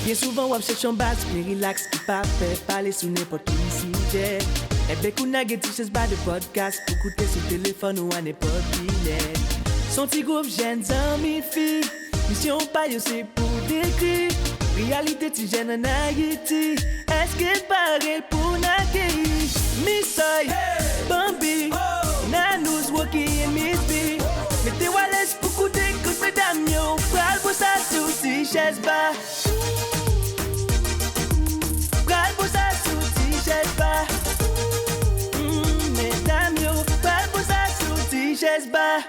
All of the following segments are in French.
Bien souvent, on cherche un basse, mais relax, qui pas fait parler sur n'importe quel sujet. Et bien, qu'on a des t-shirts de podcast pour écouter sur téléphone ou à n'importe qui. Son petit groupe, jeunes amis, filles. Mission pas, c'est pour décrire. Réalité, tu gênes en Haïti. Est-ce que pareil pour Nagui? Missoy, Bambi, Nanous, Woki et Miss B. Mettez-vous à l'aise pour écouter, écoute, mesdames, yo. Pral pour ça, sous t-shirts bas. Pral pour ça, sous t-shirts bas. Mesdames, yo. Pral pour ça, sous t-shirts bas.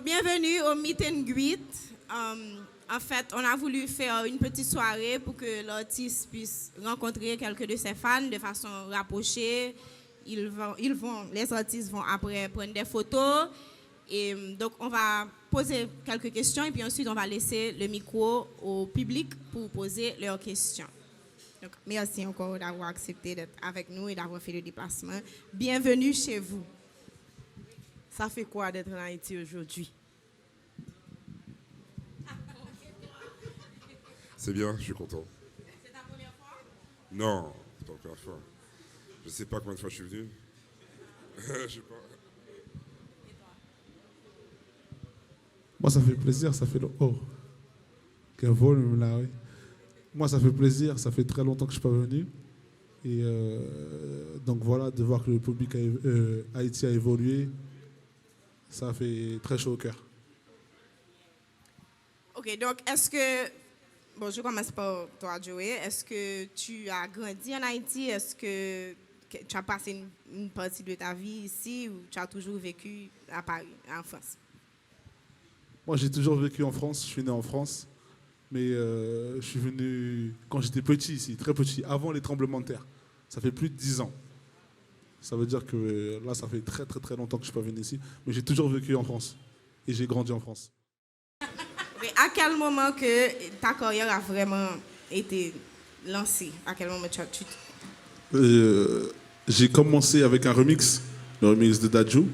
Bienvenue au Meet and Greet. En fait, on a voulu faire une petite soirée pour que l'artiste puisse rencontrer quelques de ses fans de façon rapprochée. Les artistes vont après prendre des photos. Et donc, on va poser quelques questions et puis ensuite, on va laisser le micro au public pour poser leurs questions. Donc, merci encore d'avoir accepté d'être avec nous et d'avoir fait le déplacement. Bienvenue chez vous. Ça fait quoi d'être en Haïti aujourd'hui? C'est bien, je suis content. C'est ta première fois? Non, c'est pas la première fois. Je sais pas combien de fois je suis venu. Je sais pas. Moi, ça fait plaisir, ça fait le... Oh, quel volume là, oui. Moi, ça fait plaisir, ça fait très longtemps que je ne suis pas venu. Et donc voilà, de voir que le public Haïti a évolué, ça fait très chaud au cœur. Ok, donc est-ce que... Bon, je commence par toi, Joey. Est-ce que tu as grandi en Haïti? Est-ce que tu as passé une partie de ta vie ici ou tu as toujours vécu à Paris, en France? Moi, j'ai toujours vécu en France, je suis né en France. Mais je suis venu quand j'étais petit ici, très petit, avant les tremblements de terre. Ça fait plus de 10 ans. Ça veut dire que là, ça fait très très très longtemps que je ne suis pas venu ici. Mais j'ai toujours vécu en France. Et j'ai grandi en France. Mais à quel moment que ta carrière a vraiment été lancée? À quel moment j'ai commencé avec un remix, le remix de Dadju,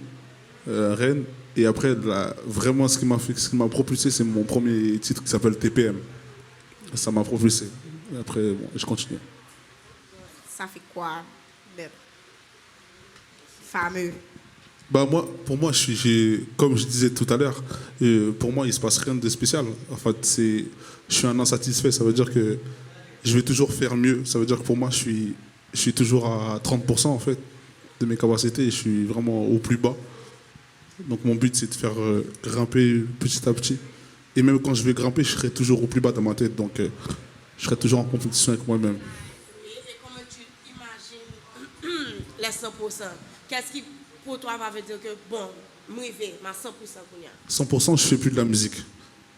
Rennes. Et après, là, vraiment, ce qui m'a propulsé, c'est mon premier titre qui s'appelle TPM. Ça m'a propulsé. Et après, bon, je continue. Ça fait quoi d'être fameux? Bah pour moi, comme je disais tout à l'heure, pour moi, il ne se passe rien de spécial. En fait, je suis un insatisfait. Ça veut dire que je vais toujours faire mieux. Ça veut dire que pour moi, je suis toujours à 30% en fait, de mes capacités. Et je suis vraiment au plus bas. Donc mon but, c'est de faire grimper petit à petit. Et même quand je vais grimper, je serai toujours au plus bas dans ma tête. Donc je serai toujours en compétition avec moi-même. Et comment tu imagines les 100%? Qu'est-ce qui, pour toi, va dire que, bon, moi, je vais à 100%? 100%, je ne fais plus de la musique.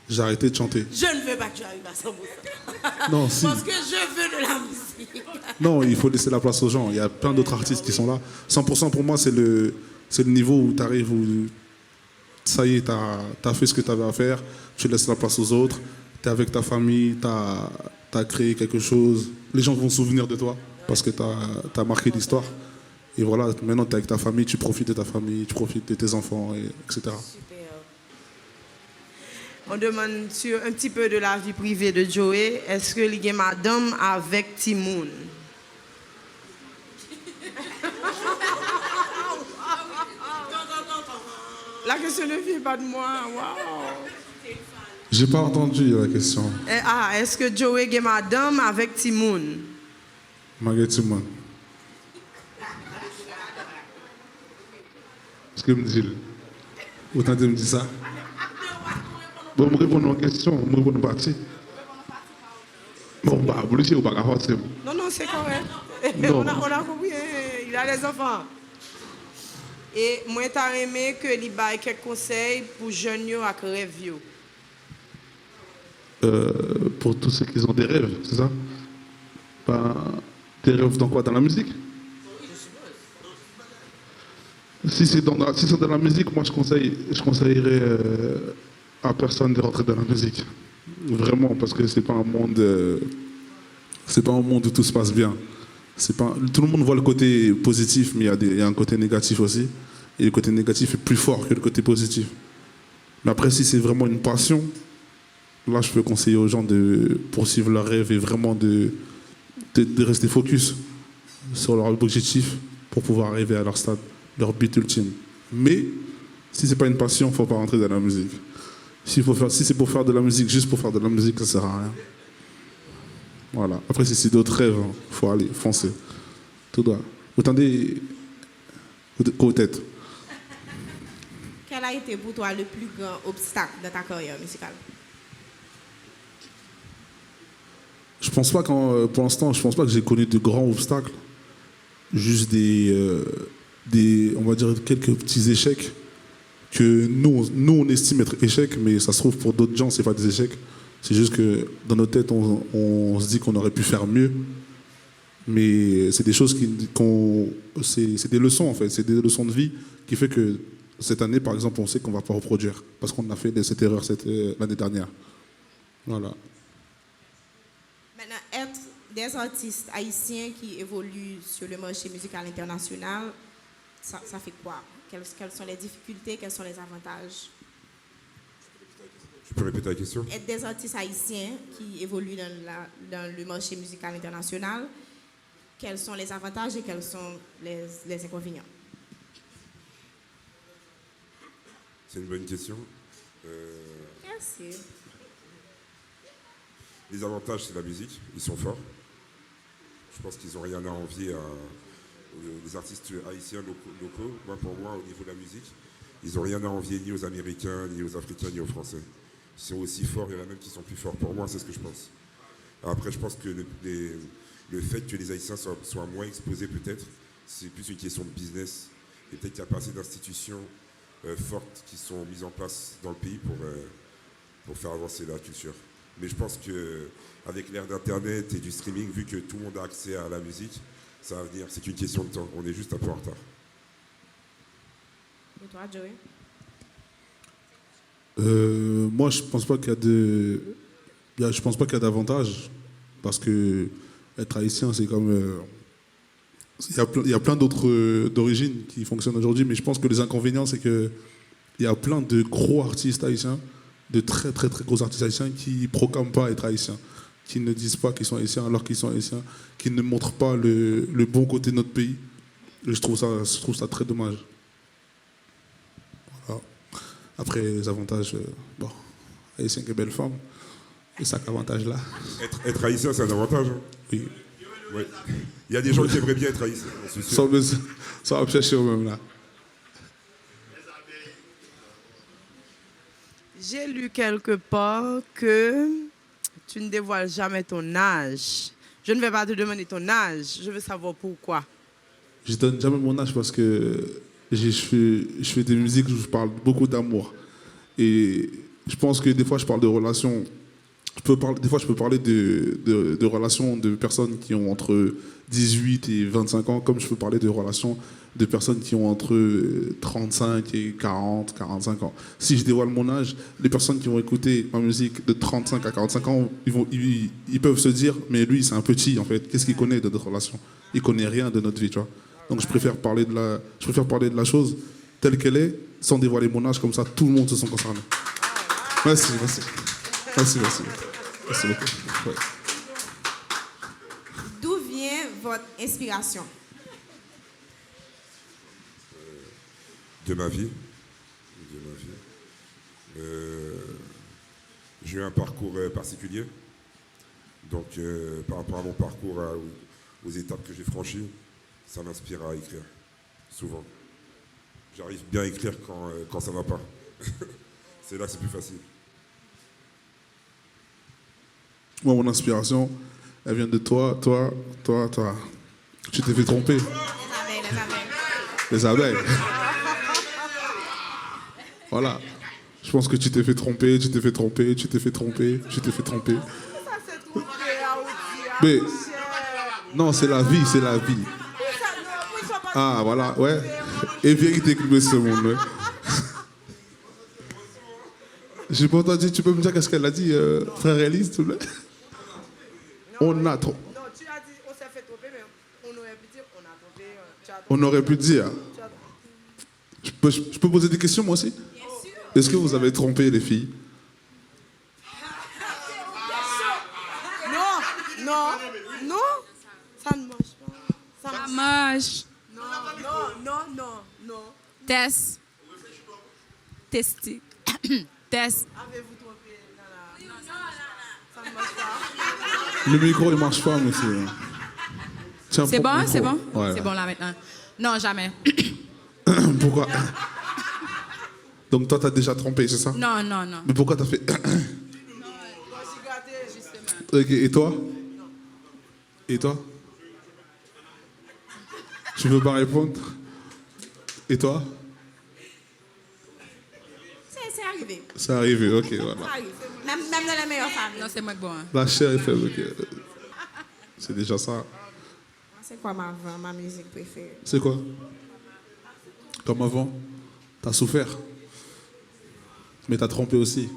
J'ai arrêté de chanter. Je ne veux pas que tu arrives à 100%. Non, si. Parce que je veux de la musique. Non, il faut laisser la place aux gens. Il y a plein d'autres artistes qui sont là. 100% pour moi, c'est le niveau où tu arrives, où ça y est, tu as fait ce que tu avais à faire, tu laisses la place aux autres, tu es avec ta famille, tu as créé quelque chose. Les gens vont se souvenir de toi parce que tu as marqué l'histoire. Et voilà, maintenant tu es avec ta famille, tu profites de ta famille, tu profites de tes enfants, etc. Super. On demande sur un petit peu de la vie privée de Joey. Est-ce que il y a madame avec Timoun? La question ne vient pas de moi. Wow. J'ai pas entendu la question. Est-ce que Joey est madame avec Timoun? Malgré Timoun. Est-ce que me dit? Autant de me dire ça. Bon, je réponds à la question, je réponds à la partie. Bon, bah, vous le savez ou pas, c'est bon. Non, c'est correct. Non. On a compris, il a les enfants. Et moi, j'ai aimé que il y ait quelques conseils pour jeunes à rêver. Pour tous ceux qui ont des rêves, c'est ça? Ben, des rêves dans quoi? Dans la musique? Si c'est dans la musique, moi je conseillerais à personne de rentrer dans la musique. Vraiment, parce que c'est pas un monde où tout se passe bien. Tout le monde voit le côté positif, mais il y a un côté négatif aussi. Et le côté négatif est plus fort que le côté positif. Mais après, si c'est vraiment une passion, là, je peux conseiller aux gens de poursuivre leurs rêves et vraiment de rester focus sur leur objectif pour pouvoir arriver à leur stade, leur but ultime. Mais si c'est pas une passion, il ne faut pas rentrer dans la musique. Si c'est pour faire de la musique, juste pour faire de la musique, ça ne sert à rien. Voilà. Après, si c'est d'autres rêves, il faut aller, foncer. Tout doit. Vous tendez aux têtes. Quel a été pour toi le plus grand obstacle dans ta carrière musicale? Je pense pas pour l'instant, je pense pas que j'ai connu de grands obstacles. Juste on va dire quelques petits échecs que nous on estime être échecs, mais ça se trouve pour d'autres gens c'est pas des échecs. C'est juste que dans nos têtes on se dit qu'on aurait pu faire mieux, mais c'est des choses c'est des leçons en fait, c'est des leçons de vie qui fait que cette année par exemple on sait qu'on va pas reproduire parce qu'on a fait cette erreur l'année dernière. Voilà. Maintenant, être des artistes haïtiens qui évoluent sur le marché musical international, ça fait quoi? Quelles sont les difficultés? Quels sont les avantages? Tu peux répéter la question? Être des artistes haïtiens qui évoluent dans le marché musical international, quels sont les avantages et quels sont les inconvénients? C'est une bonne question. Merci. Les avantages, c'est la musique. Ils sont forts. Je pense qu'ils n'ont rien à envier aux artistes haïtiens locaux. Pour moi, au niveau de la musique, ils n'ont rien à envier ni aux Américains, ni aux Africains, ni aux Français. Ils sont aussi forts, il y en a même qui sont plus forts. Pour moi, c'est ce que je pense. Après, je pense que le fait que les Haïtiens soient moins exposés, peut-être, c'est plus une question de business. Et peut-être qu'il n'y a pas assez d'institutions fortes qui sont mises en place dans le pays pour faire avancer la culture. Mais je pense qu'avec l'ère d'Internet et du streaming, vu que tout le monde a accès à la musique, ça va venir. C'est qu'une question de temps. On est juste un peu en retard. Et toi, Joey? Moi, je pense pas qu'il je pense pas qu'il y a d'avantage parce que être haïtien, c'est comme il y a plein d'autres d'origines qui fonctionnent aujourd'hui, mais je pense que les inconvénients, c'est que il y a plein de gros artistes haïtiens, de très très très gros artistes haïtiens qui proclament pas être haïtiens, qui ne disent pas qu'ils sont haïtiens alors qu'ils sont haïtiens, qui ne montrent pas le bon côté de notre pays. Et je trouve ça très dommage. Voilà. Après les avantages, haïtien qui est belle femme, et ça qu'avantage là. Être haïtien, c'est un avantage. Hein. Oui. Ouais. Il y a des gens qui aimeraient bien être haïtiens. Ça va chercher au même là. J'ai lu quelque part que tu ne dévoiles jamais ton âge. Je ne vais pas te demander ton âge, je veux savoir pourquoi. Je ne donne jamais mon âge parce que je fais des musiques où je parle beaucoup d'amour. Et je pense que des fois, je parle de relations. Des fois, je peux parler de relations de personnes qui ont entre 18 et 25 ans, comme je peux parler de relations de personnes qui ont entre 35 et 40, 45 ans. Si je dévoile mon âge, les personnes qui vont écouter ma musique de 35 à 45 ans, ils peuvent se dire, mais lui, c'est un petit, en fait. Qu'est-ce qu'il connaît de notre relation? Il connaît rien de notre vie, tu vois. Donc, je préfère parler de la chose telle qu'elle est, sans dévoiler mon âge, comme ça, tout le monde se sent concerné. Merci. Merci beaucoup. Ouais. D'où vient votre inspiration? De ma vie. J'ai eu un parcours particulier. Donc, par rapport à mon parcours, aux étapes que j'ai franchies, ça m'inspire à écrire, souvent. J'arrive bien à écrire quand ça ne va pas. C'est là que c'est plus facile. Moi, mon inspiration, elle vient de toi. Tu t'es fait tromper. Les abeilles. Voilà. Je pense que tu t'es fait tromper. Mais non, c'est la vie. Ah, voilà, ouais. Et vérité que ce monde, ouais. J'ai pas entendu, tu peux me dire qu'est-ce qu'elle a dit, frère Elise, s'il te plaît? On a trop. Non, tu as dit on s'est fait tromper, mais on aurait pu dire on a trompé. On aurait pu dire. Je peux poser des questions moi aussi? Est-ce que vous avez trompé les filles? Non, non, ça ne marche pas. Ça marche. Non. Test. Testique. Test. Avez-vous trompé? Non. Ça ne marche pas. Le micro, il marche pas, mais c'est... Tiens, C'est prends bon, le c'est micro. bon? Ouais. C'est bon là maintenant. Non, jamais. Pourquoi? Donc toi, t'as déjà trompé, c'est ça? Non. Mais pourquoi t'as fait... Justement. Ok, et toi? Et toi? Tu veux pas répondre? Et toi? C'est arrivé. C'est arrivé, ok, voilà. Ça arrive. Même dans les meilleures familles. Non, c'est moi que bon. Hein. La chair est faible, ok. C'est déjà ça. C'est quoi ma musique préférée? C'est quoi? Comme avant? T'as souffert. Mais t'as trompé aussi.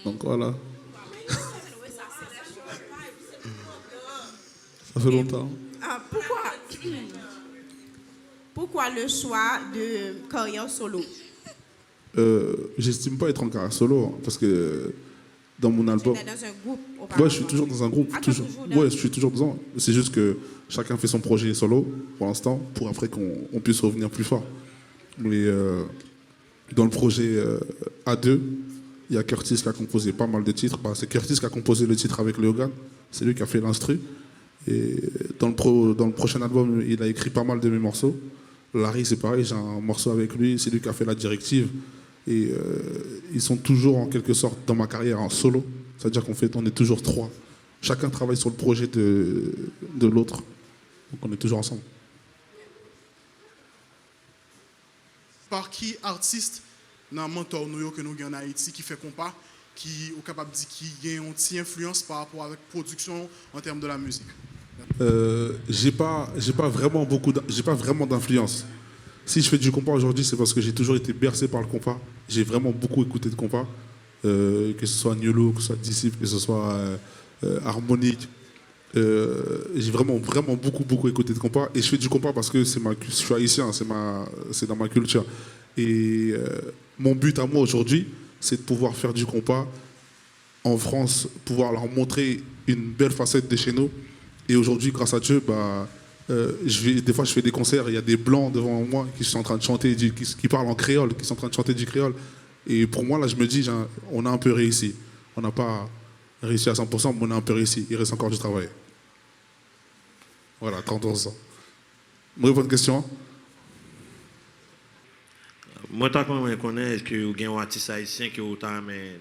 Donc voilà. Ça fait longtemps. Pourquoi le choix de carrière solo? J'estime pas être en carrière solo, hein, parce que dans mon album... Tu étais dans un groupe auparavant. Ouais, je suis toujours dans un groupe. Ah, Toujours. toujours dans- Ouais, je suis toujours dedans. C'est juste que chacun fait son projet solo pour l'instant, pour après qu'on puisse revenir plus fort. Mais dans le projet A2, il y a Curtis qui a composé pas mal de titres. Bah, c'est Curtis qui a composé le titre avec Léogan. C'est lui qui a fait l'instru. Et dans le prochain album, il a écrit pas mal de mes morceaux. Larry, c'est pareil, j'ai un morceau avec lui. C'est lui qui a fait la directive. Et ils sont toujours en quelque sorte dans ma carrière en solo. C'est-à-dire on est toujours trois. Chacun travaille sur le projet de l'autre. Donc on est toujours ensemble. Par qui artiste dans le mentor nous que nous avons en Haïti qui fait compas, qui est capable de dire qui a une petite influence par rapport à la production en termes de la musique? J'ai pas vraiment d'influence. Si je fais du compas aujourd'hui, c'est parce que j'ai toujours été bercé par le compas. J'ai vraiment beaucoup écouté de compas, que ce soit Niolo, que ce soit Disciple, que ce soit Harmonique. J'ai vraiment beaucoup écouté de compas. Et je fais du compas parce que je suis haïtien, c'est dans ma culture. Et mon but à moi aujourd'hui, c'est de pouvoir faire du compas en France, pouvoir leur montrer une belle facette de chez nous. Et aujourd'hui, grâce à Dieu, des fois je fais des concerts, il y a des blancs devant moi qui sont en train de chanter, qui parlent en créole, qui sont en train de chanter du créole. Et pour moi, là, je me dis, on a un peu réussi. On n'a pas réussi à 100%, mais on a un peu réussi. Il reste encore du travail. Voilà, 30%. Vous répondez à une question? Moi, tant qu'on me connaît, est-ce que vous avez un artiste haïtien qui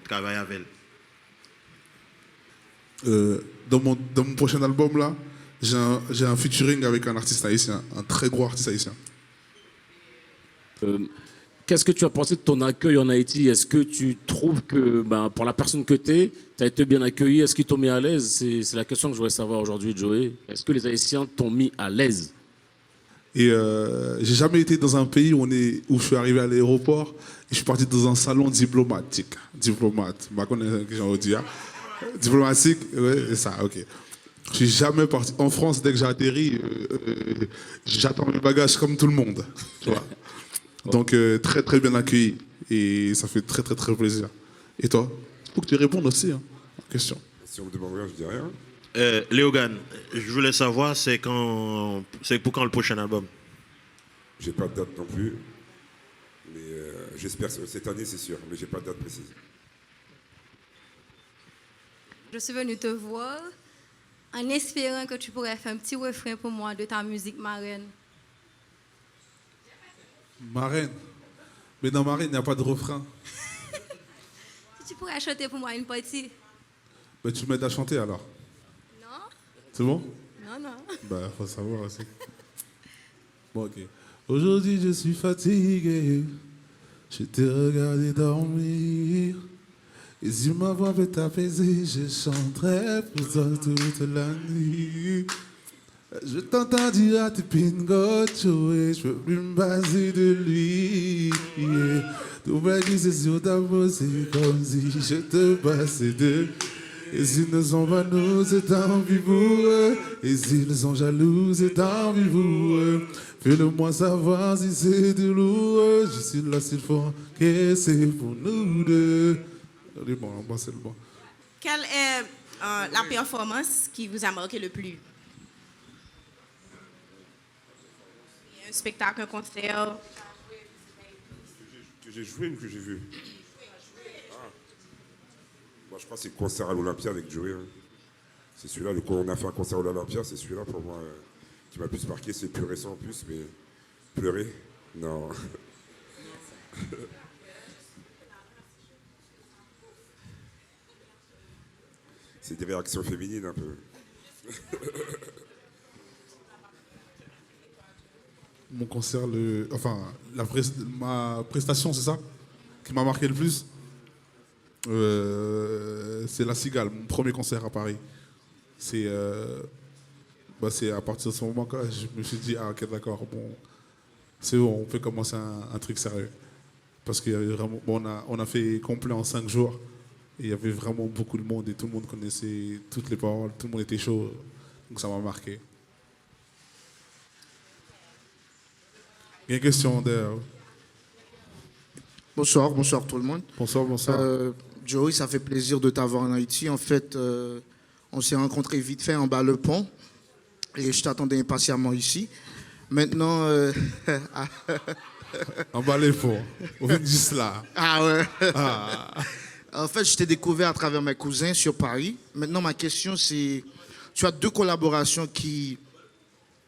travaille avec elle? Dans mon prochain album, là, j'ai un featuring avec un artiste haïtien, un très gros artiste haïtien. Qu'est-ce que tu as pensé de ton accueil en Haïti? Est-ce que tu trouves que, pour la personne que tu es, tu as été bien accueilli? Est-ce qu'ils t'ont mis à l'aise? C'est la question que je voudrais savoir aujourd'hui, Joey. Est-ce que les Haïtiens t'ont mis à l'aise? Et j'ai jamais été dans un pays où je suis arrivé à l'aéroport et je suis parti dans un salon diplomatique. Diplomate, diplomatique, ouais, c'est ça, ok. Je suis jamais parti. En France, dès que j'ai atterri, j'attends mes bagages comme tout le monde. Tu vois. Donc, très, très bien accueilli. Et ça fait très, très, très plaisir. Et toi? Il faut que tu répondes aussi hein, aux questions. Si on me demande rien, je dis rien. Léogan, je voulais savoir, c'est pour quand le prochain album? J'ai pas de date non plus. Mais j'espère cette année, c'est sûr. Mais j'ai pas de date précise. Je suis venue te voir en espérant que tu pourrais faire un petit refrain pour moi de ta musique marraine. Marraine? Mais dans Marraine, il n'y a pas de refrain. Si tu pourrais chanter pour moi une partie. Ben, tu m'aides à chanter alors. Non? C'est bon? Non. Bah, faut savoir aussi. Bon, ok. Aujourd'hui, je suis fatigué. Je t'ai regardé dormir. Et si ma voix peut t'apaiser, je chanterai pour toi toute la nuit. Je t'entends dire à tes pingochos et je peux plus me passer de lui. Tout va glisser sur ta peau, c'est comme si je te passais de. Et s'ils ne sont pas nous, c'est tant pis pour eux. Et s'ils sont jaloux, c'est tant pis pour eux. Fais-le-moi savoir si c'est douloureux. Je suis là s'il faut que c'est pour nous deux. Allez, bon, c'est le bon. Quel est la performance qui vous a marqué le plus? Un spectacle, un concert? Que j'ai joué ou que j'ai vu? Moi, je crois que c'est le concert à l'Olympia avec Joey. Hein. C'est celui-là, on a fait un concert à l'Olympia, c'est celui-là pour moi qui m'a plus marqué. C'est plus récent en plus, mais pleurer, non. C'est des réactions féminines un peu. Mon concert, ma prestation, c'est ça qui m'a marqué le plus. C'est La Cigale, mon premier concert à Paris. C'est à partir de ce moment-là, je me suis dit, ah ok d'accord, bon, c'est bon, on peut commencer un truc sérieux. Parce qu'il y avait vraiment, on a fait complet en 5 jours. Et il y avait vraiment beaucoup de monde et tout le monde connaissait toutes les paroles, tout le monde était chaud. Donc ça m'a marqué. Il y a une question d'ailleurs. Bonsoir tout le monde. Bonsoir. Joey, ça fait plaisir de t'avoir en Haïti. En fait, on s'est rencontrés vite fait en bas le pont et je t'attendais impatiemment ici. Maintenant... en bas les ponts, on vient juste là. Ah ouais. Ah. En fait, je t'ai découvert à travers mes cousins sur Paris. Maintenant, ma question, c'est... Tu as 2 collaborations qui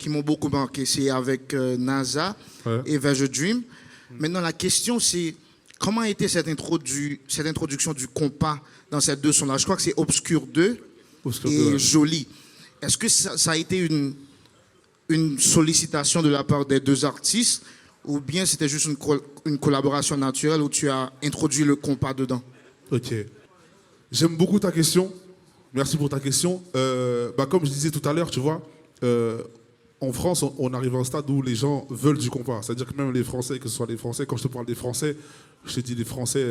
m'ont beaucoup marqué. C'est avec NASA et Virgin Dream. Maintenant, la question, c'est... Comment a été cette introduction du compas dans ces 2 sons-là? Je crois que c'est Obscur 2 et Jolie. Est-ce que ça a été une sollicitation de la part des 2 artistes ou bien c'était juste une collaboration naturelle où tu as introduit le compas dedans? Ok. J'aime beaucoup ta question. Merci pour ta question. Comme je disais tout à l'heure, tu vois, en France, on arrive à un stade où les gens veulent du compas. C'est-à-dire que même les Français, que ce soit les Français, quand je te parle des Français, je te dis les Français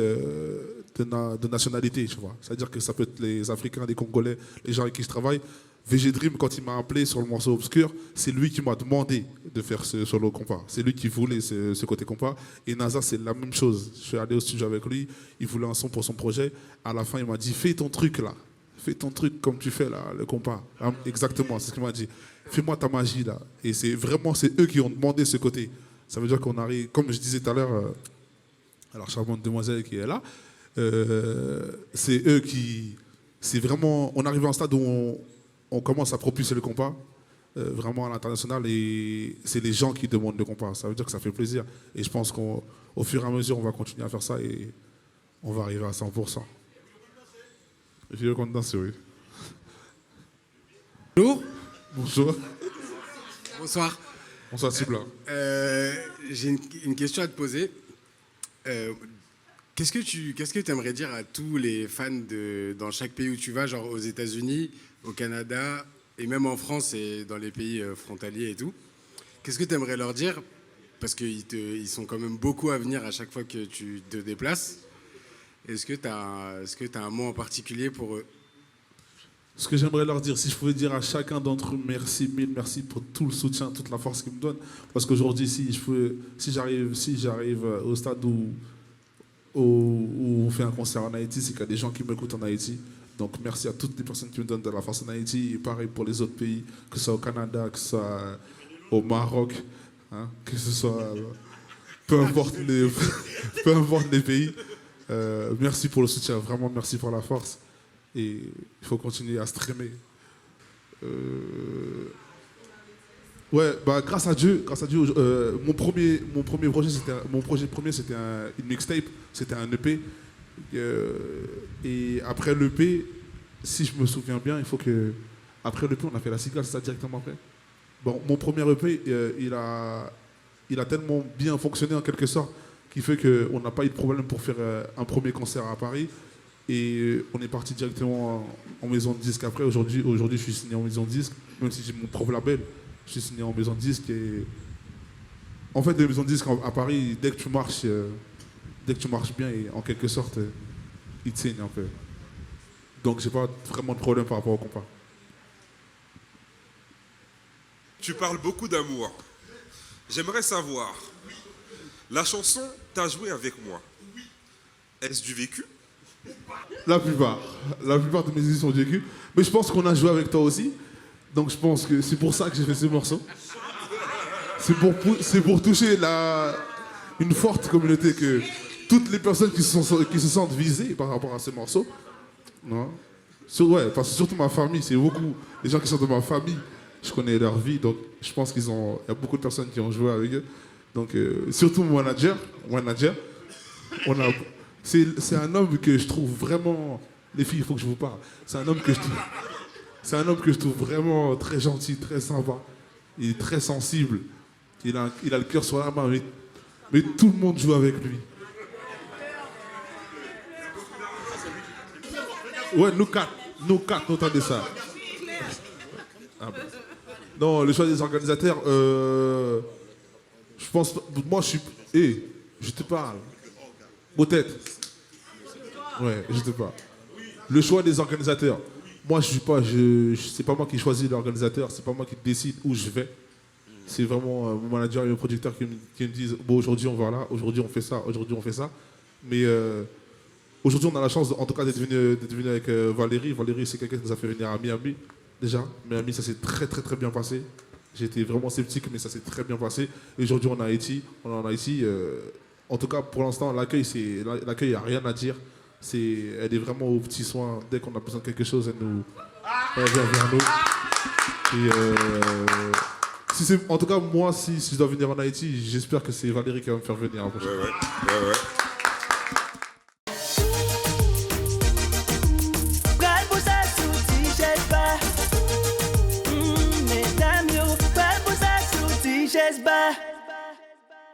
de nationalité, tu vois. C'est-à-dire que ça peut être les Africains, les Congolais, les gens avec qui je travaille. VG Dream, quand il m'a appelé sur le morceau Obscur, c'est lui qui m'a demandé de faire ce solo compas. C'est lui qui voulait ce côté compas. Et NASA, c'est la même chose. Je suis allé au studio avec lui, il voulait un son pour son projet. À la fin, il m'a dit, fais ton truc là. Fais ton truc comme tu fais là, le compas. Exactement, c'est ce qu'il m'a dit. Fais-moi ta magie là. Et c'est eux qui ont demandé ce côté. Ça veut dire qu'on arrive, comme je disais tout à l'heure, alors charmante demoiselle qui est là, c'est eux qui... C'est vraiment... On arrive à un stade où on commence à propulser le compas vraiment à l'international et c'est les gens qui demandent le compas. Ça veut dire que ça fait plaisir. Et je pense qu'au fur et à mesure, on va continuer à faire ça et on va arriver à 100%. Je suis content, oui. Bonjour. Bonjour. Bonsoir. Bonsoir, Sibla. J'ai une question à te poser. Qu'est-ce que tu aimerais dire à tous les fans dans chaque pays où tu vas, genre aux États-Unis, au Canada, et même en France et dans les pays frontaliers et tout? Qu'est-ce que tu aimerais leur dire? Parce qu'ils sont quand même beaucoup à venir à chaque fois que tu te déplaces. Est-ce que tu as un mot en particulier pour eux? Ce que j'aimerais leur dire, si je pouvais dire à chacun d'entre eux merci, mille merci pour tout le soutien, toute la force qu'ils me donnent. Parce qu'aujourd'hui, si j'arrive au stade où on fait un concert en Haïti, c'est qu'il y a des gens qui m'écoutent en Haïti. Donc merci à toutes les personnes qui me donnent de la force en Haïti. Et pareil pour les autres pays, que ce soit au Canada, que ce soit au Maroc, hein, que ce soit... peu importe les pays. Merci pour le soutien, vraiment merci pour la force. Et il faut continuer à streamer. Grâce à Dieu, mon premier projet, c'était une mixtape, c'était un EP. Et après l'EP, si je me souviens bien, il faut que... Après l'EP, on a fait La Cigale, c'est ça directement après. Bon, mon premier EP, il a tellement bien fonctionné en quelque sorte qui fait qu'on n'a pas eu de problème pour faire un premier concert à Paris. Et on est parti directement en maison de disque après. Aujourd'hui, je suis signé en maison de disque, même si j'ai mon propre label. Je suis signé en maison de disque. Et... En fait, les maisons de disque à Paris, dès que tu marches bien, et en quelque sorte, ils te signent un peu. Donc, j'ai pas vraiment de problème par rapport au compas. Tu parles beaucoup d'amour. J'aimerais savoir, la chanson « T'as joué avec moi », est-ce du vécu La plupart de mes musiques sont vécues. Mais je pense qu'on a joué avec toi aussi. Donc je pense que c'est pour ça que j'ai fait ce morceau. C'est pour toucher une forte communauté, que toutes les personnes qui se sentent visées par rapport à ce morceau. Non. Surtout ma famille, c'est beaucoup les gens qui sont de ma famille. Je connais leur vie, donc je pense il y a beaucoup de personnes qui ont joué avec eux. Donc surtout mon manager, c'est un homme que je trouve vraiment. Les filles, il faut que je vous parle. C'est un homme que je trouve vraiment très gentil, très sympa. Il est très sensible. Il a le cœur sur la main, mais tout le monde joue avec lui. Ouais, nous quatre, nous entendez ça. Ah ben. Non, le choix des organisateurs, je pense, moi je suis, je te parle. Peut-être. Ouais, je te parle. Le choix des organisateurs. Moi, c'est pas moi qui choisis l'organisateur, c'est pas moi qui décide où je vais. C'est vraiment mon manager et le producteur qui me disent bon, aujourd'hui on va là, aujourd'hui on fait ça, aujourd'hui on fait ça. Mais aujourd'hui on a la chance en tout cas d'être venu avec Valérie. Valérie, c'est quelqu'un qui nous a fait venir à Miami déjà. Miami, ça s'est très très très bien passé. J'étais vraiment sceptique, mais ça s'est très bien passé. Et aujourd'hui on est en Haïti. En tout cas pour l'instant l'accueil, il n'y a rien à dire. Elle est vraiment aux petits soins. Dès qu'on a besoin de quelque chose, elle vient vers nous. Et en tout cas, moi, si je dois venir en Haïti, j'espère que c'est Valérie qui va me faire venir la prochaine. Ouais. Mesdames, yo, pas pour ça, sous